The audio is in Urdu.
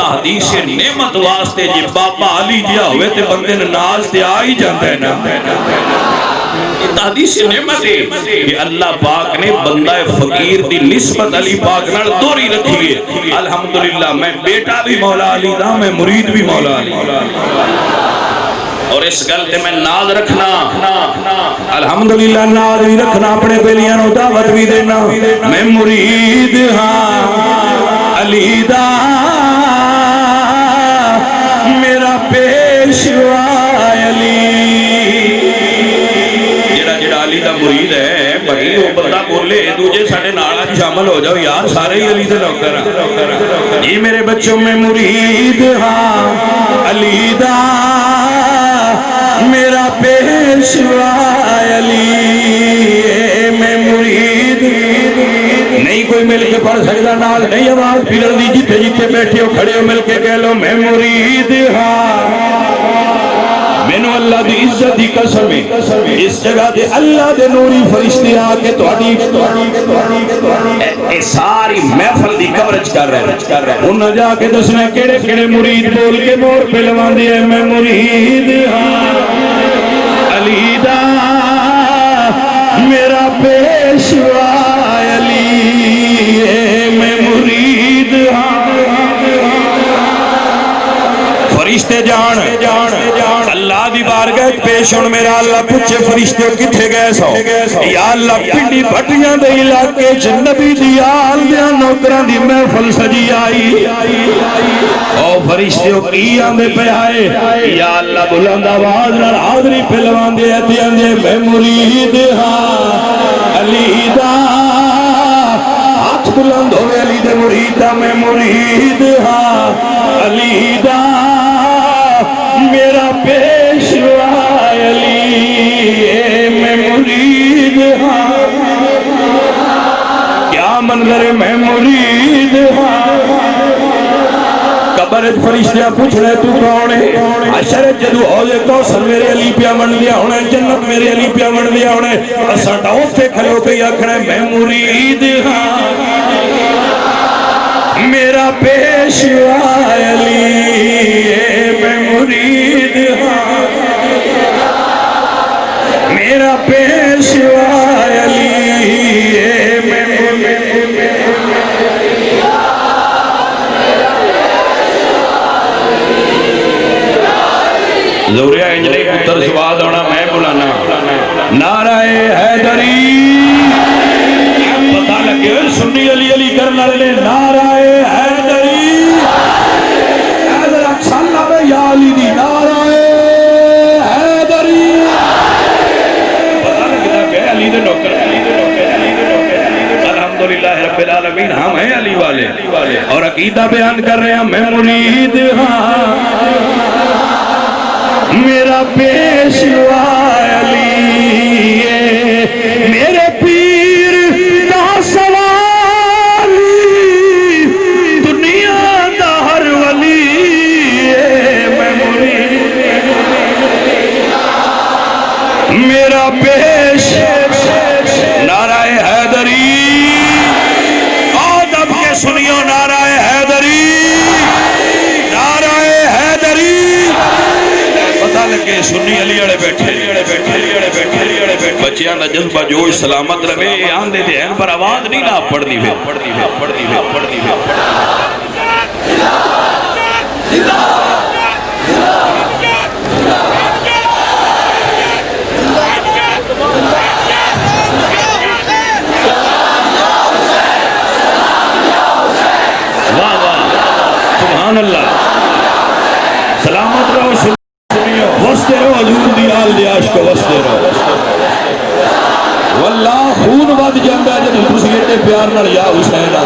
تحدیث نعمت واسطے جی بابا علی جیا ہوئے تے بندے ناز تے آئی جاندہ ہے نا تحدیث نعمت ہے کہ اللہ پاک نے بندہ فقیر دی نسبت علی پاک نال دوری رکھی ہے الحمدللہ میں بیٹا بھی مولا علی دا میں مرید بھی مولا علی اور اس گلتے میں ناز رکھنا الحمدللہ ناز بھی رکھنا اپنے بیلیاں نو دعوت بھی دینا میں مرید ہاں علی دا میرا پیشوا علی جڑا علی دا مرید ہے بھائی وہ بندہ بولے دوجے ساڑھے نالا شامل ہو جاؤ یار سارے ہی علی دے نوکر ہیں یہ میرے بچوں میں مرید ہاں علی دا میرا پیشوا علی میں مرید نہیں کوئی مل کے پڑھ سکتا نال نہیں آواز پھر دی جتے جتے بیٹھے ہو کھڑے ہو مل کے کہہ لو میں مرید ہاں مینو اللہ دی عزت دی قسم ہے اس جگہ دے اللہ دے نوری فرشتے آکے توڑی ساری محفل دی کورج کر رہے ہیں انہاں جا کے دسنا کیڑے کیڑے مرید بول کے مور پہ لوان دیا میں مرید ہاں علی دا میرا پیشوا علی میں مرید ہاں فرشتے جان اللہ دی بارگاہ پیش ہون میرا اللہ پوچھے فرشتے کتھے گئے سو یا اللہ پنڈی بھٹیاں دے علاقے چ نبی دی آل دیاں نوکراں دی محفل سجی آئی او فرشتے کی آندے پہ آئے یا اللہ بلند آواز نال حاضری پہ لوان دے میں مرید ہاں علی دا ہاتھ بلند ہوئے علی دے مرید دا میں مرید ہاں علی دا میرا پیشوا علی میں مرید ہاں کیا منظر میں مرید ہاں قبر فرشتیاں پوچھ رہے تو کون ہے عشر جدو اوزے کوثر میرے علی پیا من لیا ہونے جنت میرے علی پیا من لیا ہونے اساں ڈاؤں سے کھلو کے آکھنے میں مرید ہاں میرا پیشوا علی میں مرید ہاں میرا پیشوا علی میں مرید زوریہ انجلی پتر سواد ہونا میں بلانا نعرہ حیدری پتہ لگے سنی علی علی کرنا لے نعرہ حیدری حیدر اکسان لابے یا علی دی نعرہ حیدری پتہ لگتا کہ علی دے نوکر الحمدللہ رب العالمین ہم ہیں علی والے اور عقیدہ بیان کر رہے ہیں میں مرید ہاں میرا پیشوا علی میرے پیر دا سوالی دنیا دا ہر ولی میں مرید میرا پیش نعرہ حیدری آدم کے سنیو نعرہ حیدری نعرہ حیدری پتہ لگے سنی علی اڑے بیٹھے بچیاں دا جذبہ جوش سلامت رہے آندے دے ہیں پر آواز نہیں نہ پڑھنی ہے واہ واہ سبحان اللہ سلامت رہو وستے رہو حضور دی آل دی عاشق وستے رہو واللہ خون ود جاندہ جب تسی ایڈے پیار نال یا حسین آ